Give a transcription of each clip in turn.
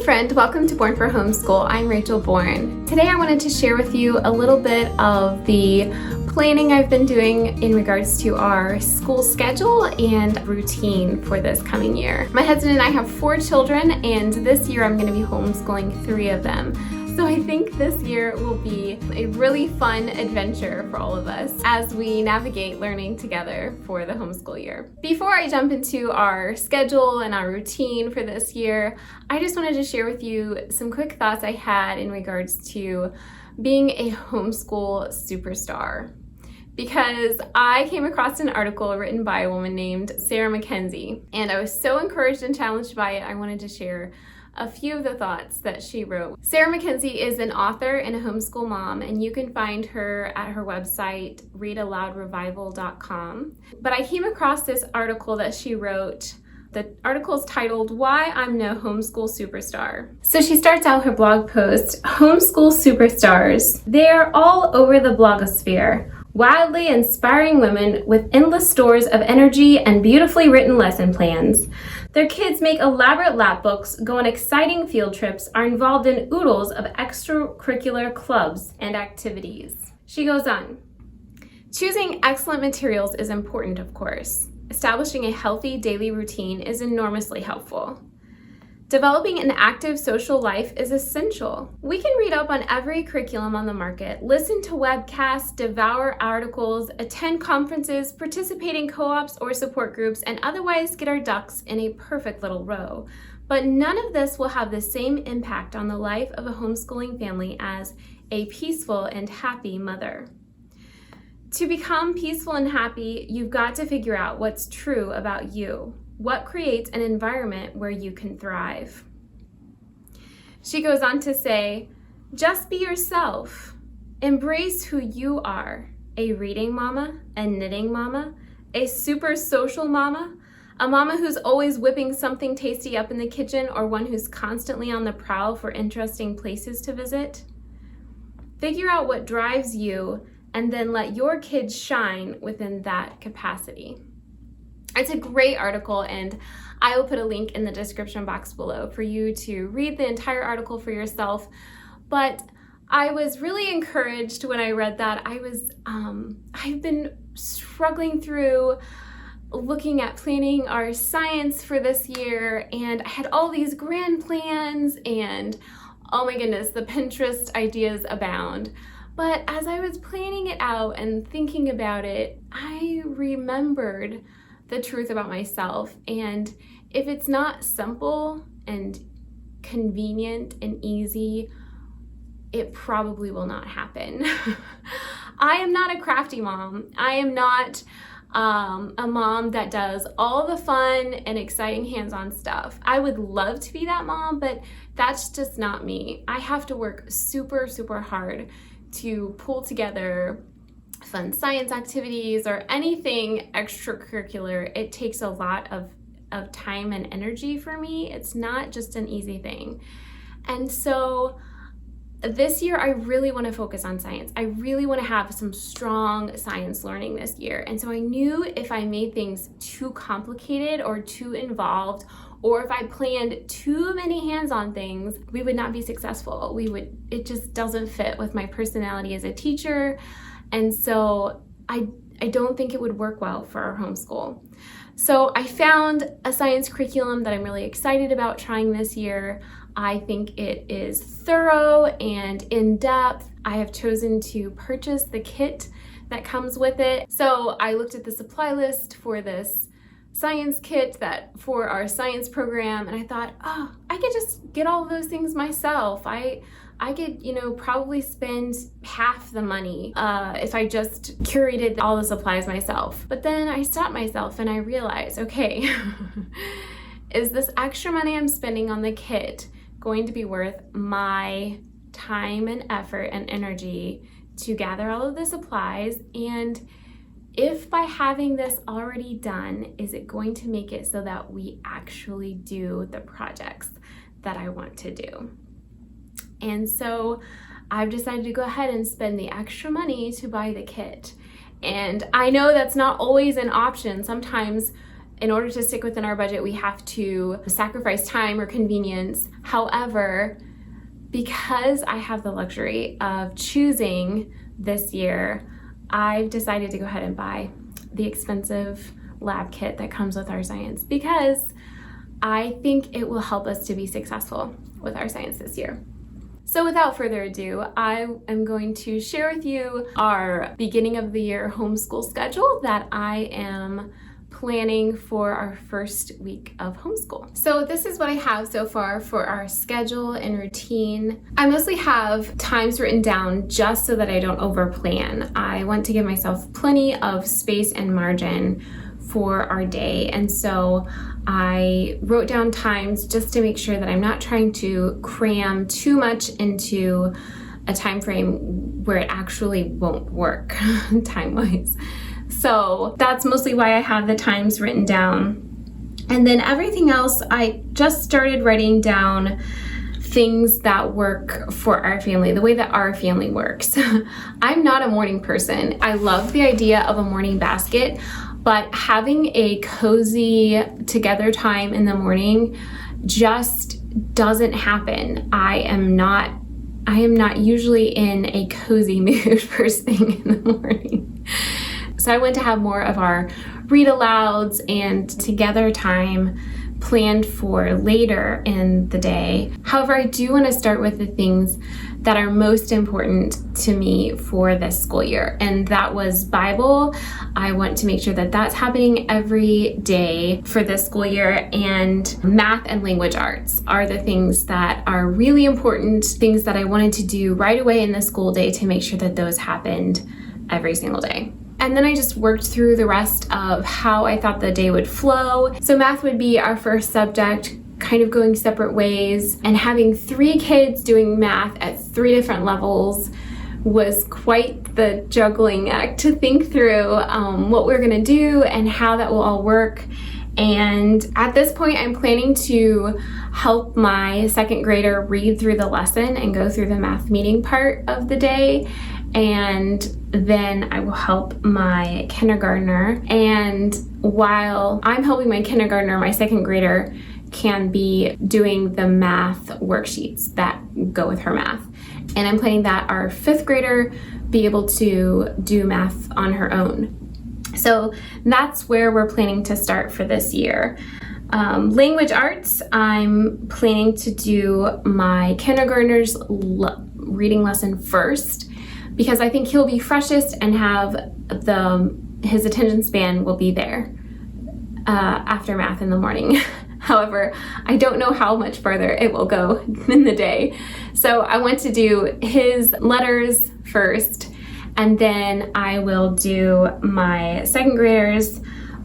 friend, welcome to Born for Homeschool. I'm Rachel Bourne. Today I wanted to share with you a little bit of the planning I've been doing in regards to our school schedule and routine for this coming year. My husband and I have 4 children, and this year I'm going to be homeschooling 3 of them. So I think this year will be a really fun adventure for all of us as we navigate learning together for the homeschool year. Before I jump into our schedule and our routine for this year, I just wanted to share with you some quick thoughts I had in regards to being a homeschool superstar. Because I came across an article written by a woman named Sarah Mackenzie, and I was so encouraged and challenged by it, I wanted to share a few of the thoughts that she wrote. Sarah Mackenzie is an author and a homeschool mom, and you can find her at her website, readaloudrevival.com. But I came across this article that she wrote. The article is titled, Why I'm No Homeschool Superstar. So she starts out her blog post, Homeschool Superstars. They are all over the blogosphere. Wildly inspiring women with endless stores of energy and beautifully written lesson plans. Their kids make elaborate lap books, go on exciting field trips, are involved in oodles of extracurricular clubs and activities. She goes on. Choosing excellent materials is important, of course. Establishing a healthy daily routine is enormously helpful. Developing an active social life is essential. We can read up on every curriculum on the market, listen to webcasts, devour articles, attend conferences, participate in co-ops or support groups, and otherwise get our ducks in a perfect little row. But none of this will have the same impact on the life of a homeschooling family as a peaceful and happy mother. To become peaceful and happy, you've got to figure out what's true about you. What creates an environment where you can thrive? She goes on to say, just be yourself. Embrace who you are. A reading mama, a knitting mama, a super social mama, a mama who's always whipping something tasty up in the kitchen, or one who's constantly on the prowl for interesting places to visit. Figure out what drives you and then let your kids shine within that capacity. It's a great article, and I will put a link in the description box below for you to read the entire article for yourself. But I was really encouraged when I read that. I've been struggling through looking at planning our science for this year, and I had all these grand plans, and oh my goodness, the Pinterest ideas abound. But as I was planning it out and thinking about it, I remembered the truth about myself, and if it's not simple and convenient and easy, it probably will not happen. I am not a crafty mom. I am not a mom that does all the fun and exciting hands-on stuff. I would love to be that mom, but that's just not me. I have to work super, super hard to pull together fun science activities or anything extracurricular. It takes a lot of time and energy for me. It's not just an easy thing. And so this year, I really want to focus on science. I really want to have some strong science learning this year. And so I knew if I made things too complicated or too involved, or if I planned too many hands-on things, we would not be successful. It just doesn't fit with my personality as a teacher. And so I don't think it would work well for our homeschool. So I found a science curriculum that I'm really excited about trying this year. I think it is thorough and in-depth. I have chosen to purchase the kit that comes with it. So I looked at the supply list for this science kit for our science program, and I thought, oh, I could just get all of those things myself. I could, probably spend half the money if I just curated all the supplies myself. But then I stopped myself and I realized, okay, is this extra money I'm spending on the kit going to be worth my time and effort and energy to gather all of the supplies? And if by having this already done, is it going to make it so that we actually do the projects that I want to do? And so I've decided to go ahead and spend the extra money to buy the kit. And I know that's not always an option. Sometimes in order to stick within our budget, we have to sacrifice time or convenience. However, because I have the luxury of choosing this year, I've decided to go ahead and buy the expensive lab kit that comes with our science because I think it will help us to be successful with our science this year. So without further ado, I am going to share with you our beginning of the year homeschool schedule that I am planning for our first week of homeschool. So this is what I have so far for our schedule and routine. I mostly have times written down just so that I don't overplan. I want to give myself plenty of space and margin for our day, and so I wrote down times just to make sure that I'm not trying to cram too much into a time frame where it actually won't work time-wise. So that's mostly why I have the times written down. And then everything else, I just started writing down things that work for our family, the way that our family works. I'm not a morning person. I love the idea of a morning basket, but having a cozy together time in the morning just doesn't happen. I am not usually in a cozy mood first thing in the morning. So I want to have more of our read alouds and together time planned for later in the day. However, I do want to start with the things that are most important to me for this school year, and that was Bible. I want to make sure that that's happening every day for this school year, and math and language arts are the things that are really important, things that I wanted to do right away in the school day to make sure that those happened every single day. And then I just worked through the rest of how I thought the day would flow. So math would be our first subject, kind of going separate ways, and having 3 kids doing math at 3 different levels was quite the juggling act to think through what we're gonna do and how that will all work. And at this point, I'm planning to help my second grader read through the lesson and go through the math meeting part of the day. And then I will help my kindergartner. And while I'm helping my kindergartner, my second grader can be doing the math worksheets that go with her math. And I'm planning that our 5th grader be able to do math on her own. So that's where we're planning to start for this year. Language arts, I'm planning to do my kindergartner's reading lesson first, because I think he'll be freshest and have his attention span will be there after math in the morning. However, I don't know how much farther it will go in the day. So I want to do his letters first, and then I will do my second grader's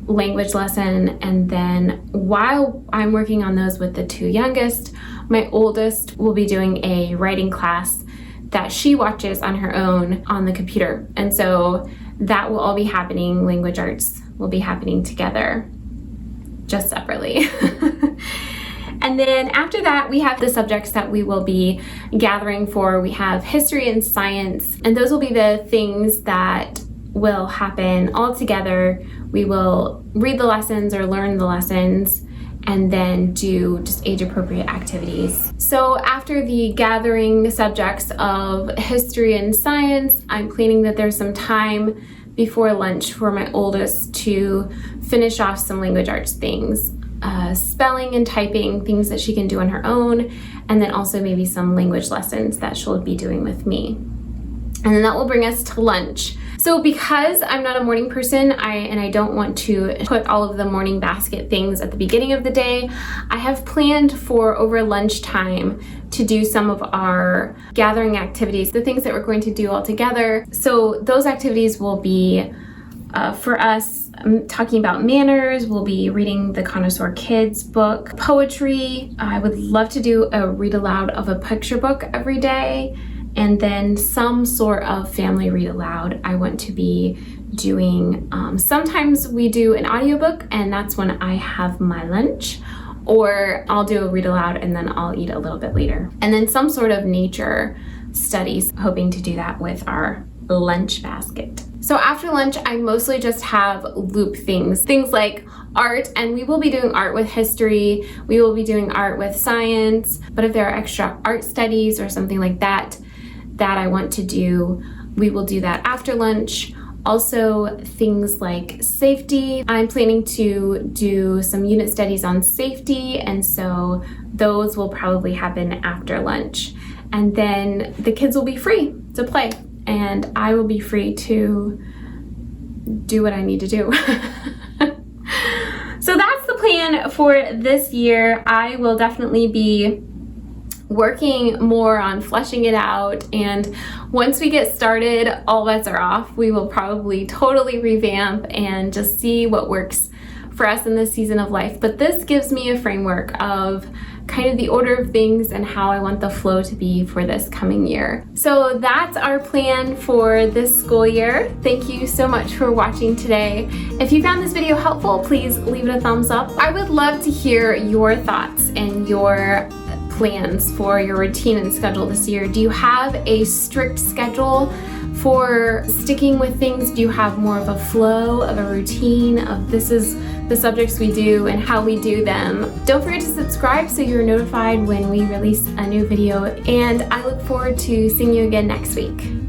language lesson. And then while I'm working on those with the 2 youngest, my oldest will be doing a writing class that she watches on her own on the computer. And so that will all be happening. Language arts will be happening together, just separately. And then after that, we have the subjects that we will be gathering for. We have history and science, and those will be the things that will happen all together. We will read the lessons or learn the lessons, and then do just age-appropriate activities. So after the gathering subjects of history and science, I'm planning that there's some time before lunch for my oldest to finish off some language arts things, spelling and typing, things that she can do on her own, and then also maybe some language lessons that she'll be doing with me. And then that will bring us to lunch. So because I'm not a morning person, I don't want to put all of the morning basket things at the beginning of the day, I have planned for over lunchtime to do some of our gathering activities, the things that we're going to do all together. So those activities will be, for us, talking about manners, we'll be reading the Connoisseur Kids book, poetry. I would love to do a read aloud of a picture book every day, and then some sort of family read aloud. I want to be doing, sometimes we do an audiobook, and that's when I have my lunch, or I'll do a read aloud and then I'll eat a little bit later. And then some sort of nature studies, hoping to do that with our lunch basket. So after lunch, I mostly just have loop things like art, and we will be doing art with history, we will be doing art with science, but if there are extra art studies or something like that I want to do, we will do that after lunch. Also, things like safety. I'm planning to do some unit studies on safety, and so those will probably happen after lunch. And then the kids will be free to play, and I will be free to do what I need to do. So that's the plan for this year. I will definitely be working more on fleshing it out, and once we get started, all bets are off. We will probably totally revamp and just see what works for us in this season of life. But this gives me a framework of kind of the order of things and how I want the flow to be for this coming year. So that's our plan for this school year. Thank you so much for watching today. If you found this video helpful, please leave it a thumbs up. I would love to hear your thoughts and your plans for your routine and schedule this year. Do you have a strict schedule for sticking with things? Do you have more of a flow, of a routine, of this is the subjects we do and how we do them? Don't forget to subscribe so you're notified when we release a new video, and I look forward to seeing you again next week.